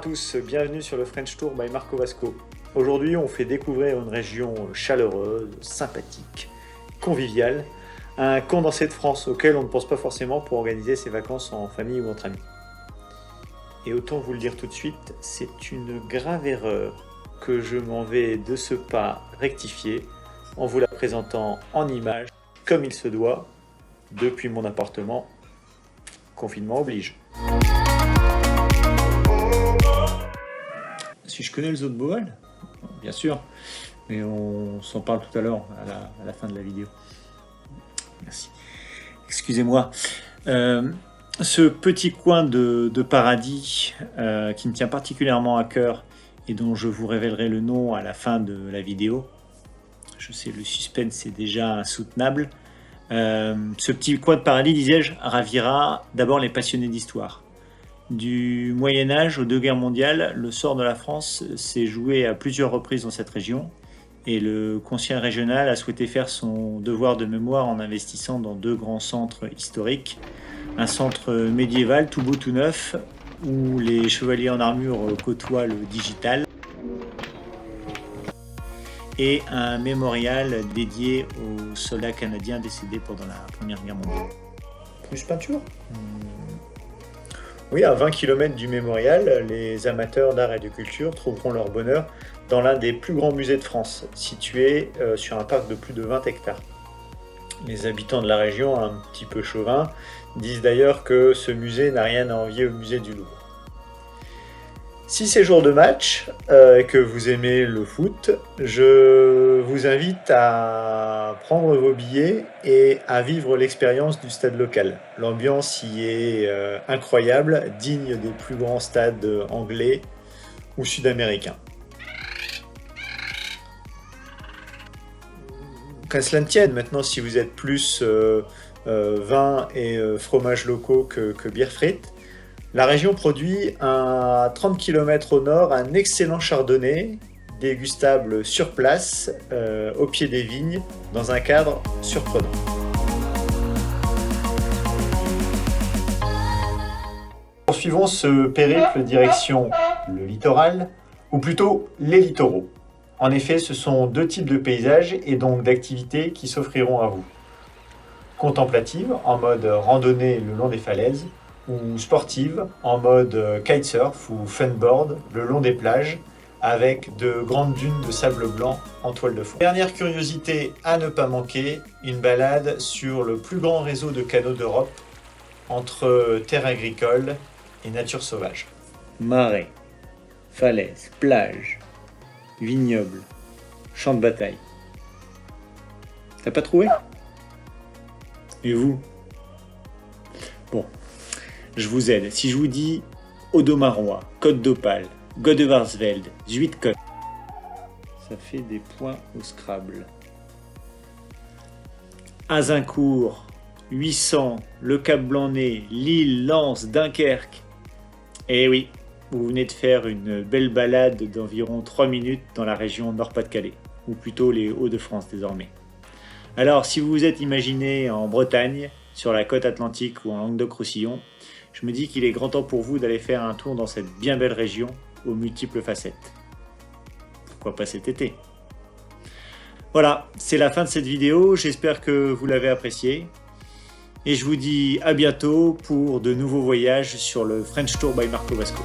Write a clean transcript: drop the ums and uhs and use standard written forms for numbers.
tous, bienvenue sur le French Tour by Marco Vasco. Aujourd'hui, on fait découvrir une région chaleureuse, sympathique, conviviale, un condensé de France auquel on ne pense pas forcément pour organiser ses vacances en famille ou entre amis. Et autant vous le dire tout de suite, c'est une grave erreur que je m'en vais de ce pas rectifier en vous la présentant en images, comme il se doit, depuis mon appartement, confinement oblige. Si je connais le zoo de Beauval, bien sûr, mais on s'en parle tout à l'heure à la fin de la vidéo. Merci. Excusez-moi. Ce petit coin de paradis qui me tient particulièrement à cœur et dont je vous révélerai le nom à la fin de la vidéo. Je sais, le suspense est déjà insoutenable. Ce petit coin de paradis, disais-je, ravira d'abord les passionnés d'histoire. Du Moyen-Âge aux deux guerres mondiales, le sort de la France s'est joué à plusieurs reprises dans cette région et le conseil régional a souhaité faire son devoir de mémoire en investissant dans deux grands centres historiques. Un centre médiéval tout beau tout neuf où les chevaliers en armure côtoient le digital et un mémorial dédié aux soldats canadiens décédés pendant la Première Guerre mondiale. Plus peinture ? Oui, à 20 km du mémorial, les amateurs d'art et de culture trouveront leur bonheur dans l'un des plus grands musées de France, situé sur un parc de plus de 20 hectares. Les habitants de la région, un petit peu chauvins, disent d'ailleurs que ce musée n'a rien à envier au musée du Louvre. Si c'est jour de match et que vous aimez le foot, je vous invite à prendre vos billets et à vivre l'expérience du stade local. L'ambiance y est incroyable, digne des plus grands stades anglais ou sud-américains. Qu'à cela ne tienne, maintenant si vous êtes plus vin et fromages locaux que bière frite, la région produit à 30 km au nord un excellent chardonnay, dégustable sur place, au pied des vignes, dans un cadre surprenant. Poursuivons ce périple direction le littoral, ou plutôt les littoraux. En effet, ce sont deux types de paysages et donc d'activités qui s'offriront à vous. Contemplative, en mode randonnée le long des falaises, ou sportive en mode kitesurf ou funboard le long des plages avec de grandes dunes de sable blanc en toile de fond. Dernière curiosité à ne pas manquer, une balade sur le plus grand réseau de canaux d'Europe entre terres agricoles et nature sauvage. Marais, falaises, plages, vignobles, champs de bataille. T'as pas trouvé ? Et vous ? Bon. Je vous aide. Si je vous dis Audomarois, Côte d'Opale, Godevarsveld, Zuidcote, ça fait des points au Scrabble. Azincourt, 800, Le Cap Blanc-Nez, Lille, Lens, Dunkerque. Eh oui, vous venez de faire une belle balade d'environ 3 minutes dans la région Nord-Pas-de-Calais, ou plutôt les Hauts-de-France désormais. Alors, si vous vous êtes imaginé en Bretagne, sur la côte atlantique ou en Languedoc-Roussillon, je me dis qu'il est grand temps pour vous d'aller faire un tour dans cette bien belle région aux multiples facettes. Pourquoi pas cet été ? Voilà, c'est la fin de cette vidéo, j'espère que vous l'avez appréciée. Et je vous dis à bientôt pour de nouveaux voyages sur le French Tour by Marco Vasco.